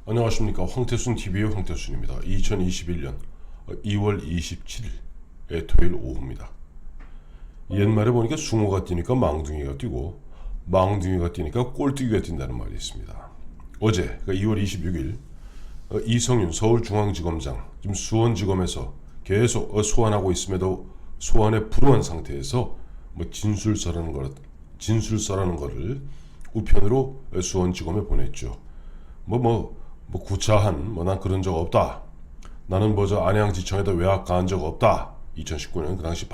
안녕하십니까. 황태순 TV의 황태순입니다. 2021년 2월 27일 토요일 오후입니다. 옛말에 보니까 숭어가 뛰니까 망둥이가 뛰고 망둥이가 뛰니까 꼴뚜기가 뛴다는 말이 있습니다. 어제 2월 26일 이성윤 서울중앙지검장 지금 수원지검에서 계속 소환하고 있음에도 소환에 불응한 상태에서 진술서라는 거를 우편으로 수원지검에 보냈죠. 구차한 난 그런 적 없다. 나는 저 안양지청에도 외압 가한 적 없다. 2019년 그 당시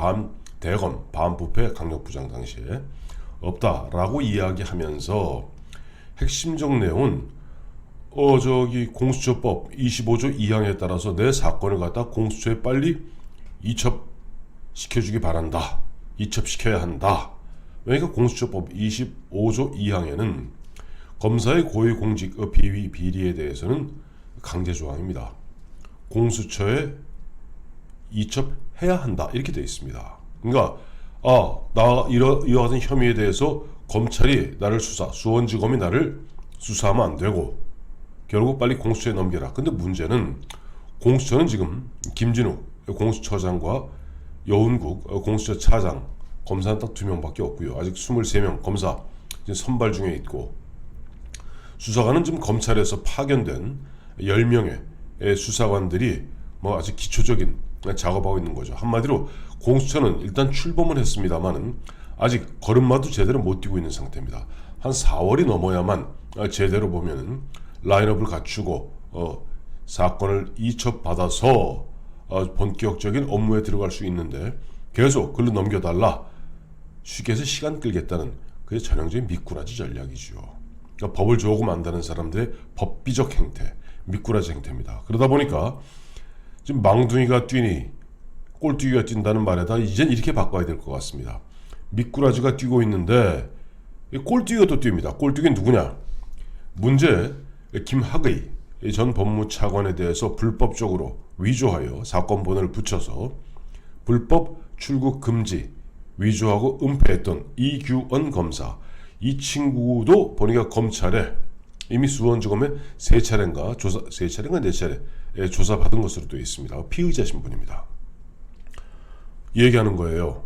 대검 반부패 강력부장 당시에 없다라고 이야기하면서 핵심적 내용은 공수처법 25조 2항에 따라서 내 사건을 갖다 공수처에 빨리 이첩시켜주기 바란다. 이첩시켜야 한다. 그러니까 공수처법 25조 2항에는 검사의 고위공직 비위 비리에 대해서는 강제 조항입니다. 공수처에 이첩해야 한다 이렇게 되어 있습니다. 그러니까 나 이와 같은 혐의에 대해서 검찰이 나를 수원지검이 나를 수사하면 안 되고 결국 빨리 공수처에 넘겨라. 근데 문제는 공수처는 지금 김진욱 공수처장과 여운국 공수처 차장 검사는 딱 2명밖에 없고요. 아직 23명 검사 선발 중에 있고 수사관은 지금 검찰에서 파견된 10명의 수사관들이 아주 기초적인 작업하고 있는 거죠. 한마디로 공수처는 일단 출범을 했습니다만은 아직 걸음마도 제대로 못 뛰고 있는 상태입니다. 한 4월이 넘어야만 제대로 보면은 라인업을 갖추고 사건을 이첩받아서 본격적인 업무에 들어갈 수 있는데 계속 글로 넘겨달라. 쉽게 해서 시간 끌겠다는 그게 전형적인 미꾸라지 전략이죠. 그러니까 법을 조금 안다는 사람들의 법비적 행태, 미꾸라지 행태입니다. 그러다 보니까 지금 망둥이가 뛰니 꼴뚜기가 뛴다는 말에다 이젠 이렇게 바꿔야 될 것 같습니다. 미꾸라지가 뛰고 있는데 꼴뚜기가 또 뜁니다. 꼴뚜기는 누구냐? 문제 김학의 전 법무차관에 대해서 불법적으로 위조하여 사건번호를 붙여서 불법 출국 금지 위조하고 은폐했던 이규언 검사, 이 친구도 보니까 검찰에 이미 수원지검에 3차례인가 4차례 조사받은 것으로 되어 있습니다. 피의자신 분입니다. 얘기하는 거예요.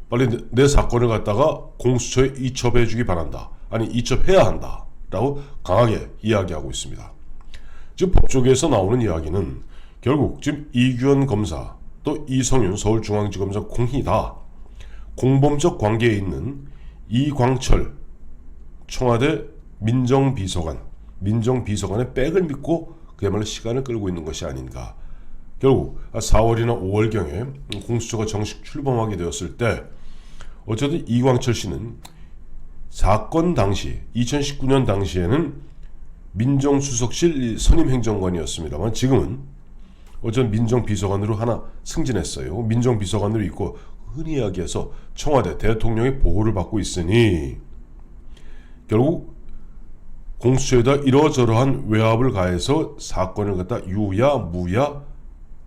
빨리 내 사건을 갖다가 공수처에 이첩해 주기 바란다. 아니 이첩해야 한다. 라고 강하게 이야기하고 있습니다. 지금 법조계에서 나오는 이야기는 결국 지금 이규현 검사 또 이성윤 서울중앙지검장 공이 다 공범적 관계에 있는 이광철 청와대 민정비서관의 백을 믿고 그야말로 시간을 끌고 있는 것이 아닌가. 결국 4월이나 5월경에 공수처가 정식 출범하게 되었을 때 어쨌든 이광철 씨는 사건 당시 2019년 당시에는 민정수석실 선임행정관이었습니다만 지금은 어쨌든 민정비서관으로 하나 승진했어요. 민정비서관으로 있고 흔히 이야기해서 청와대 대통령의 보호를 받고 있으니 결국 공수처에다 이러저러한 외압을 가해서 사건을 갖다 유야 무야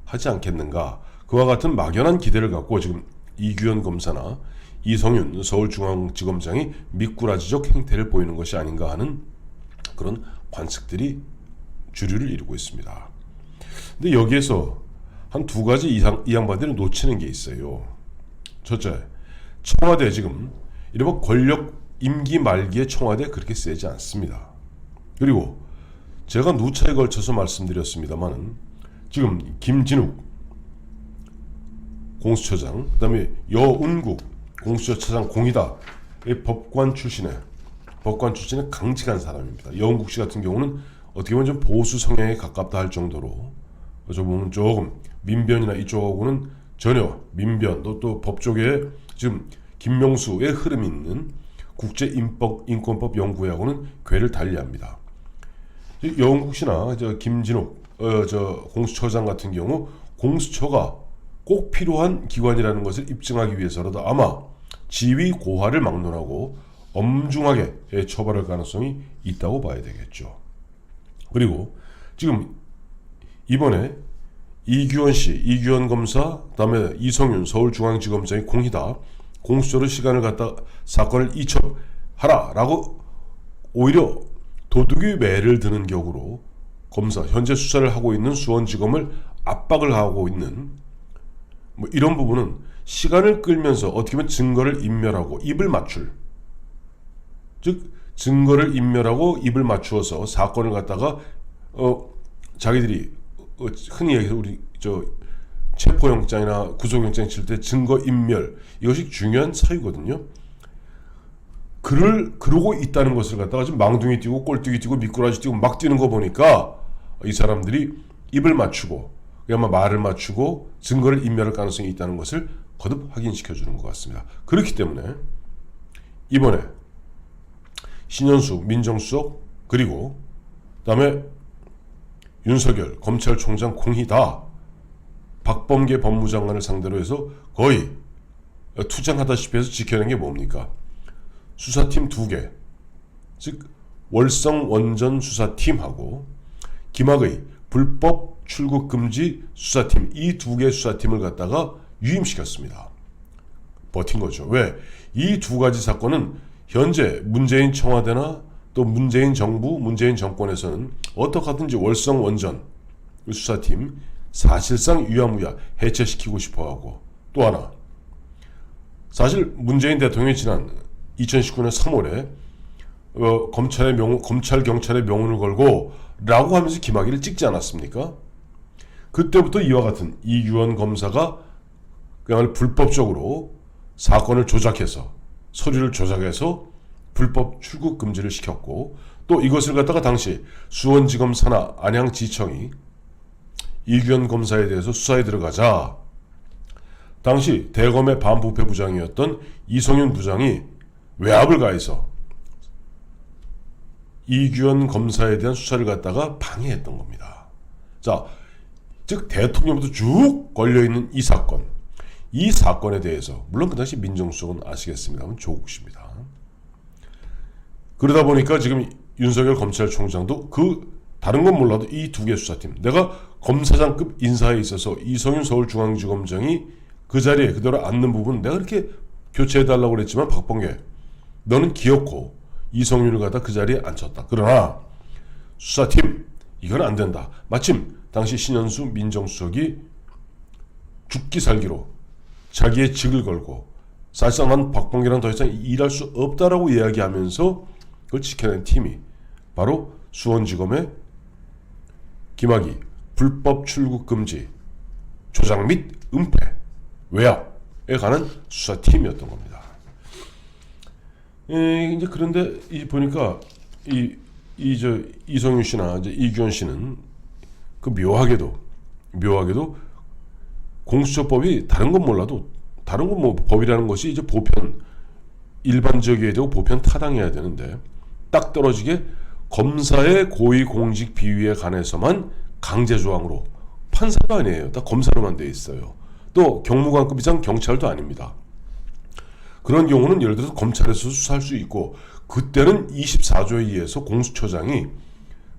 하지 않겠는가. 그와 같은 막연한 기대를 갖고 지금 이규현 검사나 이성윤 서울중앙지검장이 미꾸라지적 행태를 보이는 것이 아닌가 하는 그런 관측들이 주류를 이루고 있습니다. 근데 여기에서 한 2가지 이 양반들이 놓치는 게 있어요. 첫째, 청와대 지금 이른바 권력 임기 말기에 청와대 그렇게 세지 않습니다. 그리고 제가 누차에 걸쳐서 말씀드렸습니다만 지금 김진욱 공수처장, 그 다음에 여운국 공수처차장 공이다. 법관 출신의 강직한 사람입니다. 여운국 씨 같은 경우는 어떻게 보면 좀 보수 성향에 가깝다 할 정도로 저 보면 조금 민변이나 이쪽하고는 전혀 민변 또 법조계에 지금 김명수의 흐름이 있는 국제인권법 연구회하고는 궤를 달리합니다. 여운국 씨나 김진욱 공수처장 같은 경우 공수처가 꼭 필요한 기관이라는 것을 입증하기 위해서라도 아마 지위 고하를 막론하고 엄중하게 처벌할 가능성이 있다고 봐야 되겠죠. 그리고 지금 이번에 이규현 검사, 그다음에 이성윤 서울중앙지검장이 공희다. 공수처로 시간을 갖다 사건을 이첩하라라고 오히려 도둑이 매를 드는 격으로 검사, 현재 수사를 하고 있는 수원지검을 압박을 하고 있는 뭐 이런 부분은 시간을 끌면서 어떻게 보면 증거를 인멸하고 입을 맞출, 즉 증거를 인멸하고 입을 맞추어서 사건을 갖다가 자기들이 흔히 얘기해서 우리 체포영장이나 구속영장 칠 때 증거 인멸, 이것이 중요한 사유거든요. 그러고 있다는 것을 갖다가 지금 망둥이 뛰고 꼴뚜기 뛰고 미꾸라지 뛰고 막 뛰는 거 보니까 이 사람들이 입을 맞추고 아마 말을 맞추고 증거를 인멸할 가능성이 있다는 것을 거듭 확인시켜 주는 것 같습니다. 그렇기 때문에 이번에 신현수 민정수석 그리고 그다음에 윤석열 검찰총장 공히 다 박범계 법무장관을 상대로 해서 거의 투쟁하다시피 해서 지켜낸 게 뭡니까? 수사팀 2개, 즉 월성원전 수사팀하고 김학의 불법 출국 금지 수사팀, 이 2개 수사팀을 갖다가 유임시켰습니다. 버틴 거죠. 왜? 이 2가지 사건은 현재 문재인 청와대나 또 문재인 정부, 문재인 정권에서는 어떻게 하든지 월성원전 수사팀 사실상 유야무야 해체시키고 싶어하고, 또 하나 사실 문재인 대통령이 지난 2019년 3월에 검찰 경찰의 명운을 걸고 라고 하면서 김학의를 찍지 않았습니까? 그때부터 이와 같은 이규원 검사가 그야말로 불법적으로 사건을 조작해서 서류를 조작해서 불법 출국 금지를 시켰고, 또 이것을 갖다가 당시 수원지검 산하 안양지청이 이규원 검사에 대해서 수사에 들어가자 당시 대검의 반부패부장이었던 이성윤 부장이 외압을 가해서 이규원 검사에 대한 수사를 갖다가 방해했던 겁니다. 자, 즉 대통령부터 쭉 걸려있는 이 사건, 이 사건에 대해서 물론 그 당시 민정수석은 아시겠습니다만 조국 씨입니다. 그러다 보니까 지금 윤석열 검찰총장도 다른 건 몰라도 이 2개 수사팀, 내가 검사장급 인사에 있어서 이성윤 서울중앙지검장이 그 자리에 그대로 앉는 부분 내가 이렇게 교체해달라고 그랬지만 박범계 너는 기어코 이성윤을 갖다 그 자리에 앉혔다. 그러나 수사팀 이건 안 된다. 마침 당시 신현수 민정수석이 죽기 살기로 자기의 직을 걸고 사실상 난 박범계랑 더 이상 일할 수 없다라고 이야기하면서 그걸 지켜낸 팀이 바로 수원지검의 김학의 불법 출국 금지 조작 및 은폐 외압에 관한 수사팀이었던 겁니다. 이제 그런데 보니까 이성윤 씨나 이제 이규원 씨는 그 묘하게도 공수처법이 다른 건 몰라도 다른 건 뭐 법이라는 것이 이제 보편 일반적이어야 되고 보편 타당해야 되는데 딱 떨어지게 검사의 고위공직 비위에 관해서만 강제 조항으로, 판사도 아니에요. 딱 검사로만 돼 있어요. 또 경무관급 이상 경찰도 아닙니다. 그런 경우는 예를 들어서 검찰에서 수사할 수 있고, 그때는 24조에 의해서 공수처장이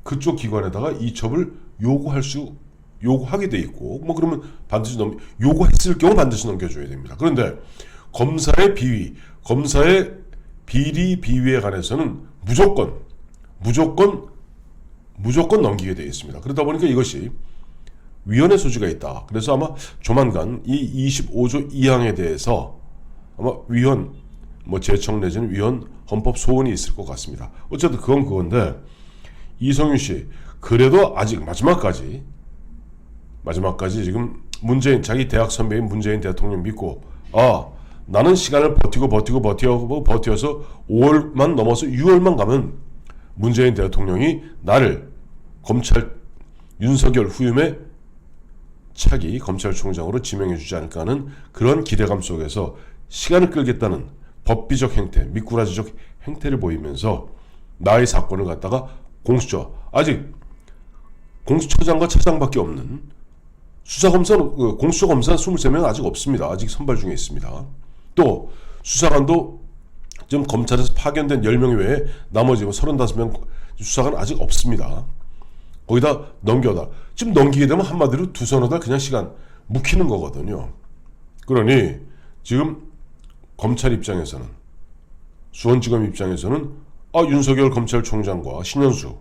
그쪽 기관에다가 이첩을 요구하게 돼 있고, 뭐 그러면 반드시 요구했을 경우 반드시 넘겨줘야 됩니다. 그런데 검사의 비위, 검사의 비리 비위에 관해서는 무조건 넘기게 되어 있습니다. 그러다 보니까 이것이 위헌의 소지가 있다. 그래서 아마 조만간 이 25조 2항에 대해서 아마 위헌, 재청 내지는 위헌 헌법 소원이 있을 것 같습니다. 어쨌든 그건 그건데, 이성윤 씨 그래도 아직 마지막까지 지금 자기 대학 선배인 문재인 대통령 믿고, 나는 시간을 버텨서 5월만 넘어서 6월만 가면 문재인 대통령이 나를 윤석열 후임의 차기 검찰총장으로 지명해주지 않을까 하는 그런 기대감 속에서 시간을 끌겠다는 법비적 행태, 미꾸라지적 행태를 보이면서 나의 사건을 갖다가 아직 공수처장과 차장밖에 없는 공수처 검사 23명 아직 없습니다. 아직 선발 중에 있습니다. 또 수사관도 지금 검찰에서 파견된 10명 외에 나머지 35명 수사관 아직 없습니다. 거기다 지금 넘기게 되면 한마디로 두서너 달 그냥 시간 묵히는 거거든요. 그러니 지금 검찰 입장에서는, 수원지검 입장에서는 윤석열 검찰총장과 신현수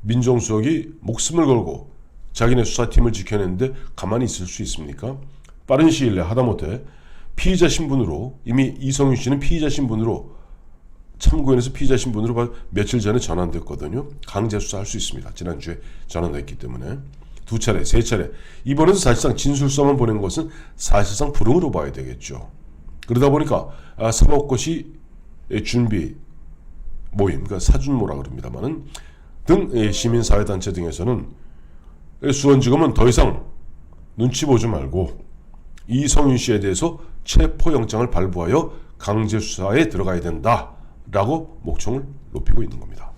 민정수석이 목숨을 걸고 자기네 수사팀을 지켜내는데 가만히 있을 수 있습니까? 빠른 시일 내 하다못해 피의자 신분으로, 이미 이성윤 씨는 피의자 신분으로, 참고인에서 피의자 신분으로 며칠 전에 전환됐거든요. 강제 수사할 수 있습니다. 지난주에 전환됐기 때문에. 2차례, 3차례. 이번에도 사실상 진술서만 보낸 것은 사실상 불응으로 봐야 되겠죠. 그러다 보니까 사법고시 준비 모임, 그러니까 사준모라 그럽니다만은 등 시민사회단체 등에서는 수원지검은 더 이상 눈치 보지 말고 이성윤 씨에 대해서 체포영장을 발부하여 강제수사에 들어가야 된다라고 목청을 높이고 있는 겁니다.